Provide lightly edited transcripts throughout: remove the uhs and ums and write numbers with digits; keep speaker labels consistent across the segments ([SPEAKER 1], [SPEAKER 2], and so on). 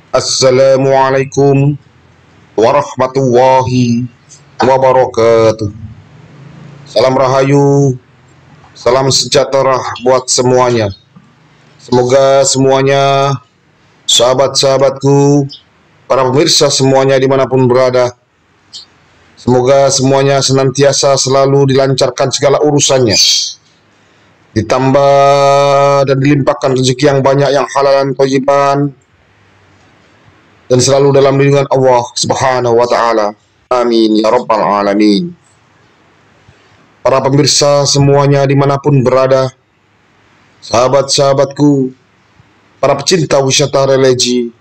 [SPEAKER 1] Assalamualaikum warahmatullahi wabarakatuh. Salam rahayu, salam sejahtera buat semuanya. Semoga semuanya, sahabat-sahabatku, para pemirsa semuanya dimanapun berada, semoga semuanya senantiasa selalu dilancarkan segala urusannya, ditambah dan dilimpahkan rezeki yang banyak, yang halal dan thayyiban, dan selalu dalam lindungan Allah Subhanahu wa Ta'ala. Amin ya Rabbal Alamin. Para pemirsa semuanya dimanapun berada, sahabat-sahabatku, para pecinta wisata religi,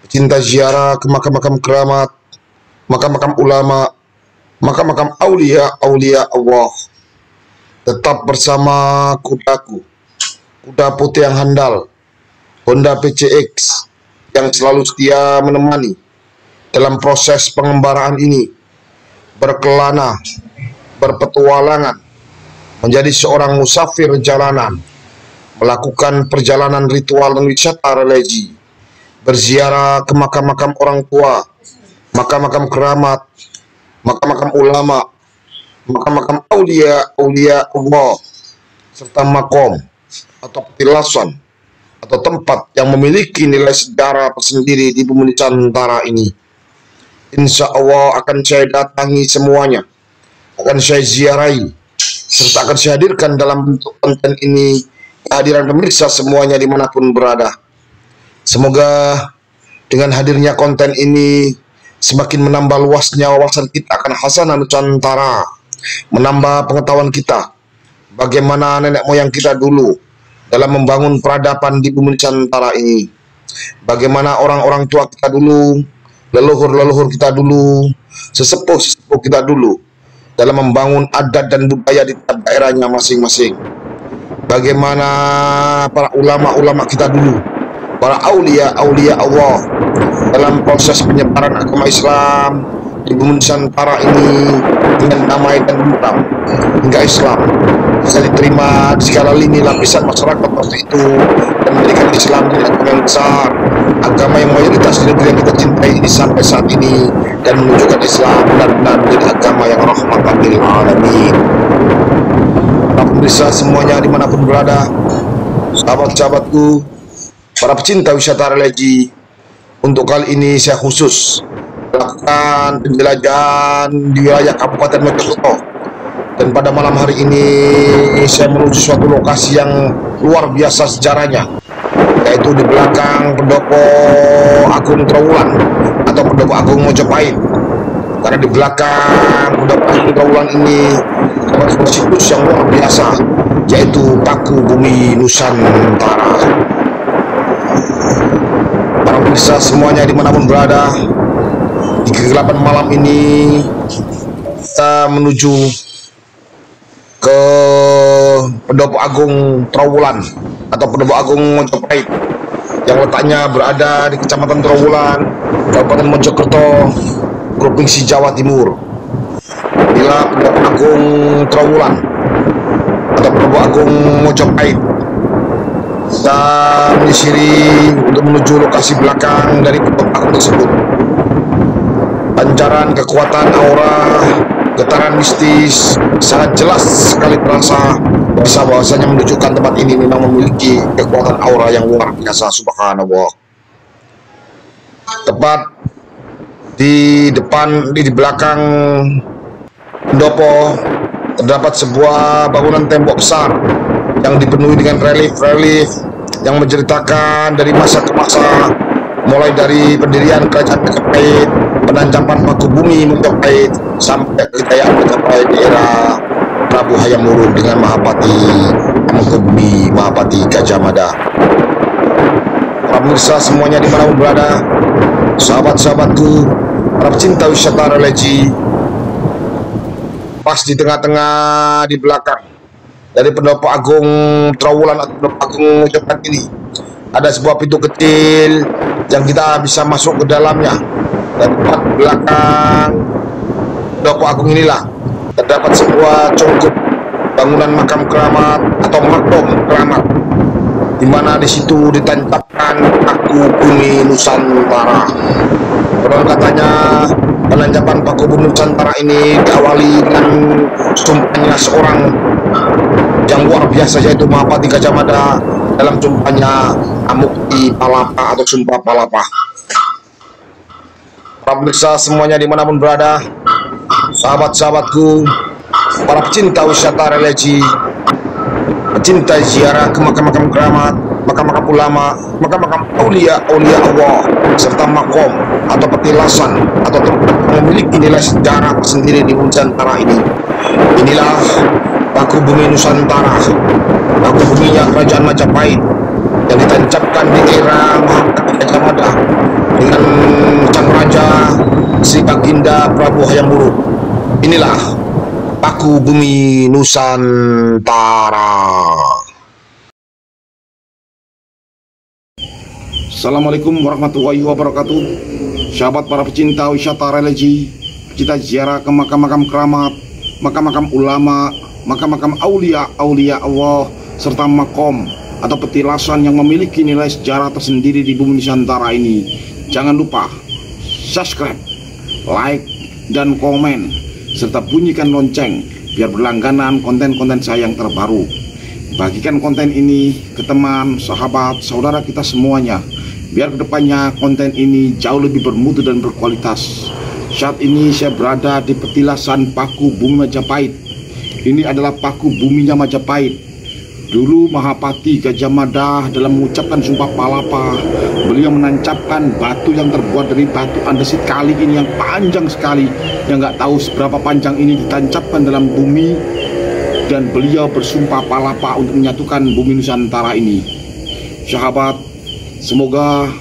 [SPEAKER 1] pecinta ziarah ke makam-makam keramat, makam-makam ulama, makam-makam aulia Allah, tetap bersama kudaku, kuda putih yang handal, Honda PCX, yang selalu setia menemani dalam proses pengembaraan ini, berkelana, berpetualangan, menjadi seorang musafir jalanan, melakukan perjalanan ritual dan wisata religi, berziarah ke makam-makam orang tua, makam-makam keramat, makam-makam ulama, makam-makam aulia Allah, serta makom atau petilasan atau tempat yang memiliki nilai sejarah tersendiri di bumi Nusantara ini. Insya Allah akan saya datangi semuanya, akan saya ziarahi, serta akan saya hadirkan dalam bentuk konten ini kehadiran pemirsa semuanya dimanapun berada. Semoga dengan hadirnya konten ini semakin menambah luasnya wawasan kita akan khasanah Nusantara, menambah pengetahuan kita bagaimana nenek moyang kita dulu dalam membangun peradaban di bumi Nusantara ini. Bagaimana orang-orang tua kita dulu, leluhur-leluhur kita dulu, sesepuh-sesepuh kita dulu dalam membangun adat dan budaya di tiap daerahnya masing-masing. Bagaimana para ulama-ulama kita dulu, para aulia Allah dalam proses penyebaran agama Islam di bumi Nusantara ini dengan damai dan tentram hingga Islam bisa diterima di segala lini lapisan masyarakat waktu itu, dan menjadikan Islam menjadi agama yang besar, agama yang mayoritas di negeri yang kita cintai ini sampai saat ini, dan menunjukkan Islam benar-benar menjadi agama yang rahmatan lil alamin. Para pemirsa semuanya dimanapun berada, sahabat-sahabatku, para pecinta wisata religi, untuk kali ini saya khusus melakukan penjelajahan di wilayah Kabupaten Mojokerto. Dan pada malam hari ini saya menuju suatu lokasi yang luar biasa sejarahnya, yaitu di belakang Pendopo Agung Trowulan atau Pendopo Agung Mojopahit. Karena di belakang Pendopo Agung Trowulan ini ada sebuah situs yang luar biasa, yaitu Paku Bumi Nusantara. Para pemirsa semuanya dimanapun berada, di kegelapan malam ini kita menuju ke Pendopo Agung Trowulan atau Pendopo Agung Mojopahit yang letaknya berada di Kecamatan Trowulan, Kabupaten Mojokerto, Provinsi Jawa Timur. Bila Pendopo Agung Trowulan atau Pendopo Agung Mojopahit, kita menyisiri untuk menuju lokasi belakang dari Pendopo Agung tersebut. Pancaran kekuatan aura, getaran mistis sangat jelas sekali terasa, bahwasanya menunjukkan tempat ini memang memiliki kekuatan aura yang luar biasa, subhanallah. Tepat di depan, di belakang pendopo terdapat sebuah bangunan tembok besar yang dipenuhi dengan relief-relief yang menceritakan dari masa ke masa, mulai dari pendirian kerajaan Majapahit, penancapan Paku Bumi Majapahit, sampai kejayaan Majapahit di era Prabu Hayam Wuruk dengan Mahapati Mangkubumi, Mahapati Gajah Mada. Para pemirsa semuanya dimanapun berada, sahabat-sahabatku, para pecinta wisata religi, pas di tengah-tengah di belakang dari Pendopo Agung Trowulan atau Pendopo Agung Mojopahit ini ada sebuah pintu kecil yang kita bisa masuk ke dalamnya. Dan tepat belakang Pendopo Agung inilah terdapat sebuah cungkup bangunan makam keramat atau makom keramat di mana di situ ditancapkan paku bumi Nusantara. Konon katanya penancapan paku bumi Nusantara ini diawali dengan sumpahnya seorang yang luar biasa, yaitu Mahapati Gajah Mada dalam sumpahnya Amukti Palapa atau Sumpah Palapa. Para pemirsa semuanya dimanapun berada, sahabat-sahabatku, para pecinta wisata religi, pecinta ziarah ke makam-makam keramat, makam-makam ulama, makam-makam aulia Allah, serta makom atau petilasan atau tempat yang memiliki nilai sejarah sendiri di Nusantara ini. Inilah paku bumi Nusantara, paku buminya Kerajaan Majapahit yang ditancapkan di era Mahapati Gajah Mada dengan Sang Raja Sri Baginda Prabu Hayam Wuruk. Inilah paku bumi Nusantara. Assalamualaikum warahmatullahi wabarakatuh. Sahabat para pecinta wisata religi, pecinta ziarah ke makam-makam keramat, makam-makam ulama, makam-makam aulia Allah, serta makom atau petilasan yang memiliki nilai sejarah tersendiri di bumi Nusantara ini. Jangan lupa subscribe, like, dan komen, serta bunyikan lonceng biar berlangganan konten-konten saya yang terbaru. Bagikan konten ini ke teman, sahabat, saudara kita semuanya, biar kedepannya konten ini jauh lebih bermutu dan berkualitas. Saat ini saya berada di petilasan paku bumi Majapahit. Ini adalah paku buminya Majapahit. Dulu Mahapati Gajah Mada dalam mengucapkan Sumpah Palapa, beliau menancapkan batu yang terbuat dari batu andesit kali ini yang panjang sekali, yang nggak tahu seberapa panjang ini ditancapkan dalam bumi, dan beliau bersumpah palapa untuk menyatukan bumi Nusantara ini. Sahabat, semoga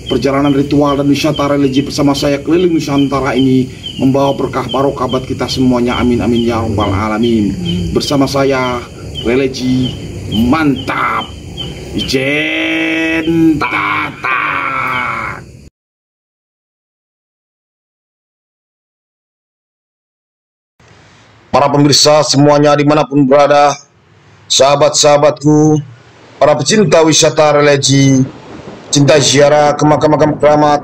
[SPEAKER 1] perjalanan ritual dan wisata religi bersama saya keliling Nusantara ini membawa berkah barokah buat kita semuanya. Amin amin ya rabbal alamin. Bersama saya religi mantap Ijen Tata. Para pemirsa semuanya dimanapun berada, sahabat-sahabatku, para pecinta wisata religi, cinta ziarah ke makam-makam keramat,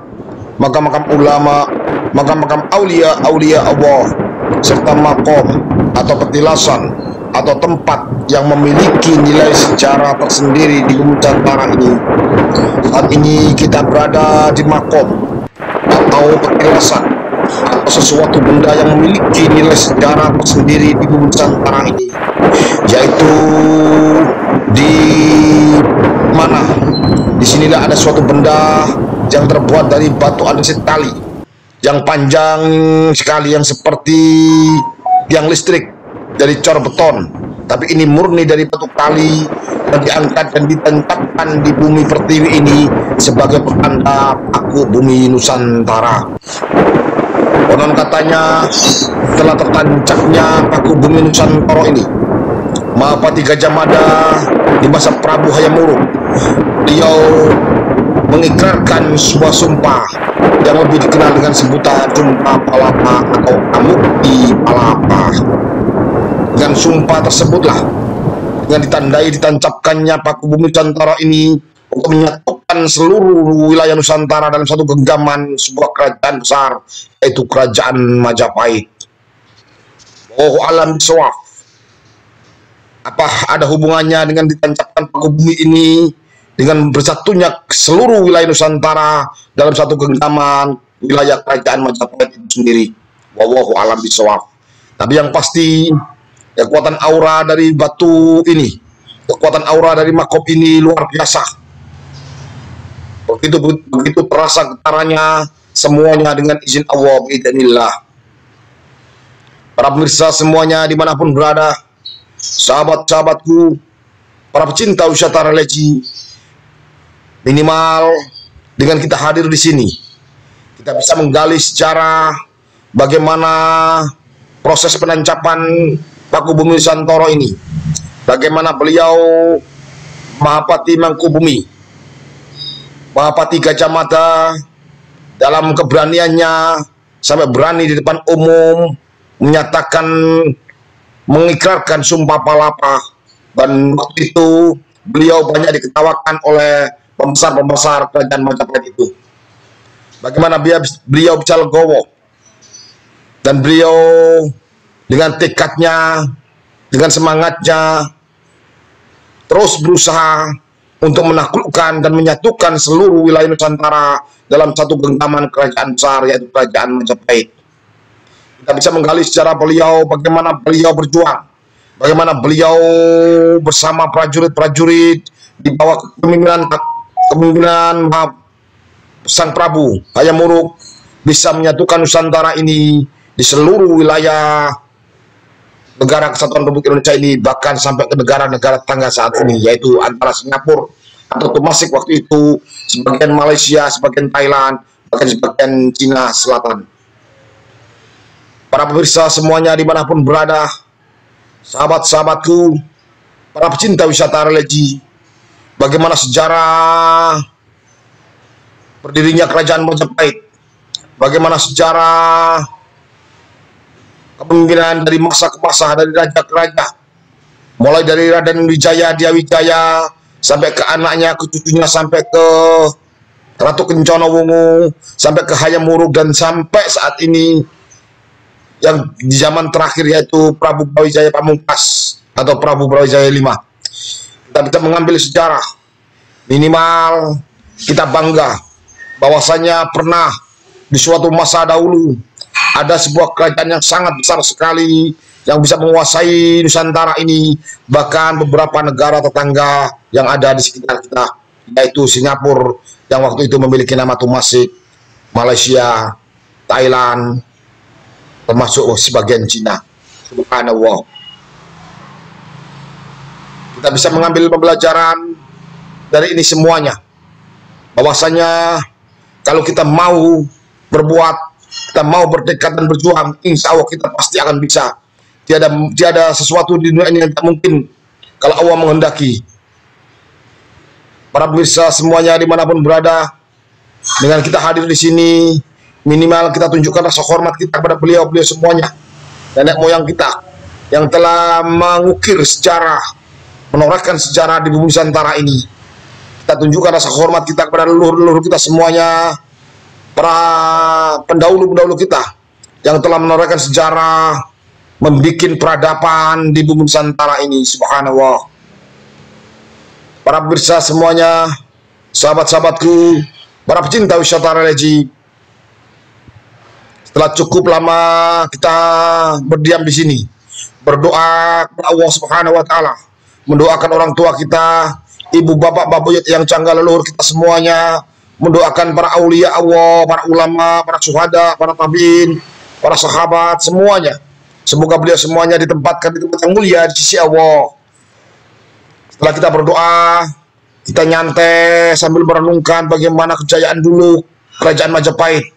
[SPEAKER 1] makam-makam ulama, makam-makam aulia Allah, serta makom atau petilasan atau tempat yang memiliki nilai sejarah tersendiri di Nusantara ini. Saat ini kita berada di makom atau petilasan atau sesuatu benda yang memiliki nilai sejarah tersendiri di Nusantara ini, yaitu di mana? Disinilah ada suatu benda yang terbuat dari batu andesit tali yang panjang sekali, yang seperti tiang listrik dari cor beton, tapi ini murni dari batu kali dan diangkat dan ditancapkan di bumi pertiwi ini sebagai pertanda paku bumi Nusantara. Konon katanya setelah tertancapnya paku bumi Nusantara ini, Mahapati Gajah Mada di masa Prabu Hayam Wuruk, beliau mengikrarkan sebuah sumpah yang lebih dikenal dengan sebutan Sumpah Palapa atau Amukti Palapa. Dengan sumpah tersebutlah, dengan ditandai ditancapkannya paku bumi Nusantara ini untuk menyatukan seluruh wilayah Nusantara dalam satu genggaman sebuah kerajaan besar, yaitu Kerajaan Majapahit. Oh alam bisawab. Apa ada hubungannya dengan ditancapkan paku bumi ini dengan bersatunya seluruh wilayah Nusantara dalam satu genggaman wilayah Kerajaan Majapahit itu sendiri? Wallahu alam bisawab. Tapi yang pasti, kekuatan aura dari batu ini, kekuatan aura dari makom ini luar biasa. Begitu terasa getarannya semuanya dengan izin Allah biidznillah. Para pemirsa semuanya dimanapun berada, sahabat-sahabatku, para pecinta wisata religi, minimal dengan kita hadir di sini, kita bisa menggali sejarah bagaimana proses penancapan paku bumi Nusantara ini, bagaimana beliau Mahapati Mangkubumi, Mahapati Gajah Mada dalam keberaniannya sampai berani di depan umum menyatakan, mengikrarkan Sumpah Palapa, dan waktu itu beliau banyak diketawakan oleh pembesar-pembesar kerajaan Majapahit itu. Bagaimana beliau bisa legowo, dan beliau dengan tekadnya, dengan semangatnya, terus berusaha untuk menaklukkan dan menyatukan seluruh wilayah Nusantara dalam satu genggaman kerajaan besar, yaitu kerajaan Majapahit. Kita bisa menggali sejarah beliau, bagaimana beliau berjuang, bagaimana beliau bersama prajurit-prajurit di bawah kepemimpinan Sang Prabu Hayam Wuruk bisa menyatukan Nusantara ini di seluruh wilayah negara Kesatuan Republik Indonesia ini, bahkan sampai ke negara-negara tetangga saat ini, yaitu antara Singapura atau Temasik waktu itu, sebagian Malaysia, sebagian Thailand, bahkan sebagian Cina Selatan. Para pemirsa semuanya dimanapun berada, sahabat-sahabatku, para pecinta wisata religi, bagaimana sejarah berdirinya kerajaan Majapahit, bagaimana sejarah kepemimpinan dari masa ke masa, dari raja ke raja, mulai dari Raden Wijaya, Diawijaya, sampai ke anaknya, ke cucunya, sampai ke Ratu Kencana Wungu, sampai ke Hayam Wuruk, dan sampai saat ini yang di zaman terakhir yaitu Prabu Brawijaya Pamungkas atau Prabu Brawijaya V. Kita bisa mengambil sejarah, minimal kita bangga bahwasanya pernah di suatu masa dahulu ada sebuah kerajaan yang sangat besar sekali yang bisa menguasai Nusantara ini, bahkan beberapa negara tetangga yang ada di sekitar kita, yaitu Singapura yang waktu itu memiliki nama Temasik, Malaysia, Thailand, termasuk sebagian Cina. Subhanallah. Kita bisa mengambil pembelajaran dari ini semuanya, bahwasanya kalau kita mau berbuat, kita mau bertekad dan berjuang, insya Allah kita pasti akan bisa. Tiada sesuatu di dunia ini yang tak mungkin kalau Allah menghendaki. Para pemirsa semuanya dimanapun berada, dengan kita hadir di sini, minimal kita tunjukkan rasa hormat kita kepada beliau-beliau semuanya, nenek moyang kita yang telah mengukir sejarah, menorehkan sejarah di bumi Nusantara ini. Kita tunjukkan rasa hormat kita kepada leluhur-leluhur kita semuanya, para pendahulu-pendahulu kita yang telah menorehkan sejarah, membuat peradaban di bumi Nusantara ini. Subhanallah. Para pemirsa semuanya, sahabat-sahabatku, para pecinta wisata religi, setelah cukup lama kita berdiam di sini, berdoa kepada Allah Subhanahu wa taala, mendoakan orang tua kita, ibu bapak buyut yang canggah, leluhur kita semuanya, mendoakan para aulia Allah, para ulama, para syuhada, para tabiin, para sahabat semuanya. Semoga beliau semuanya ditempatkan di tempat yang mulia di sisi Allah. Setelah kita berdoa, kita nyantai sambil merenungkan bagaimana kejayaan dulu kerajaan Majapahit.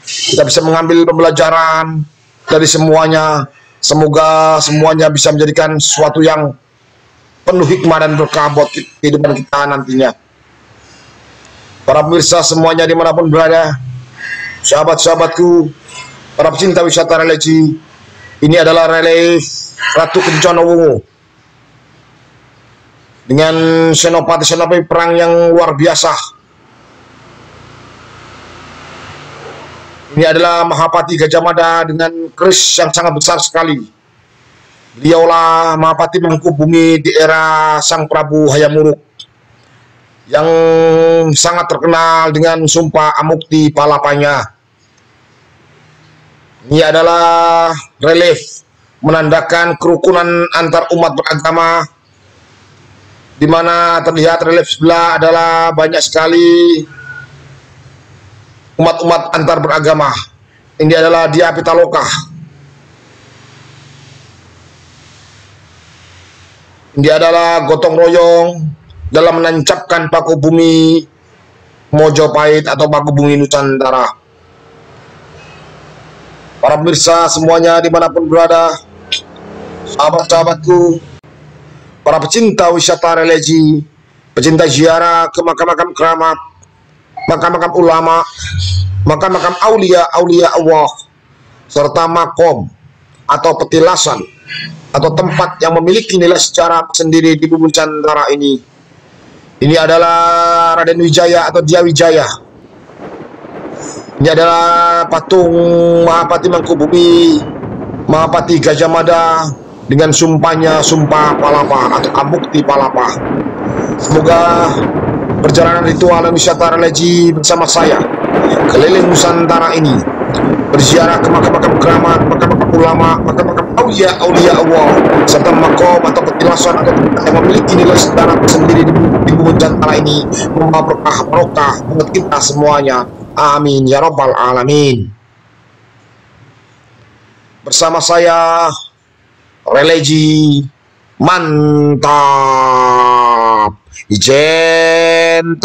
[SPEAKER 1] Kita bisa mengambil pembelajaran dari semuanya. Semoga semuanya bisa menjadikan sesuatu yang penuh hikmah dan berkah buat kehidupan kita nantinya. Para pemirsa semuanya dimanapun berada, sahabat-sahabatku, para pecinta wisata religi, ini adalah relief Ratu Kencana Wungu dengan senopati-senopati perang yang luar biasa. Ini adalah Mahapati Gajah Mada dengan keris yang sangat besar sekali. Beliaulah Mahapati Mangku Bumi di era Sang Prabu Hayam Wuruk yang sangat terkenal dengan sumpah Amukti Palapanya. Ini adalah relief menandakan kerukunan antar umat beragama, di mana terlihat relief sebelah adalah banyak sekali umat-umat antar beragama. Ini adalah Dia Pitaloka. Ini adalah gotong royong dalam menancapkan paku bumi Mojopahit atau paku bumi Nusantara. Para pemirsa semuanya dimanapun berada, sahabat-sahabatku, para pecinta wisata religi, pecinta ziarah ke makam-makam keramat, makam-makam ulama, makam-makam aulia Allah, serta makom atau petilasan atau tempat yang memiliki nilai sejarah sendiri di bumi Nusantara ini. Ini adalah Raden Wijaya atau Dia Wijaya. Ini adalah patung Mahapati Mangkubumi, Mahapati Gajah Mada dengan sumpahnya, sumpah Palapa atau Ambukti Palapa. Semoga perjalanan ritual dan wisata religi bersama saya keliling Nusantara ini, berziarah ke makam-makam keramat, makam-makam ulama, makam-makam aulia Allah, serta makom atau petilasan atau tempat yang memiliki nilai sejarah tersendiri di bumi Nusantara ini, membawa berkah barokah buat kita semuanya. Amin ya rabbal alamin. Bersama saya religi mantap, ijen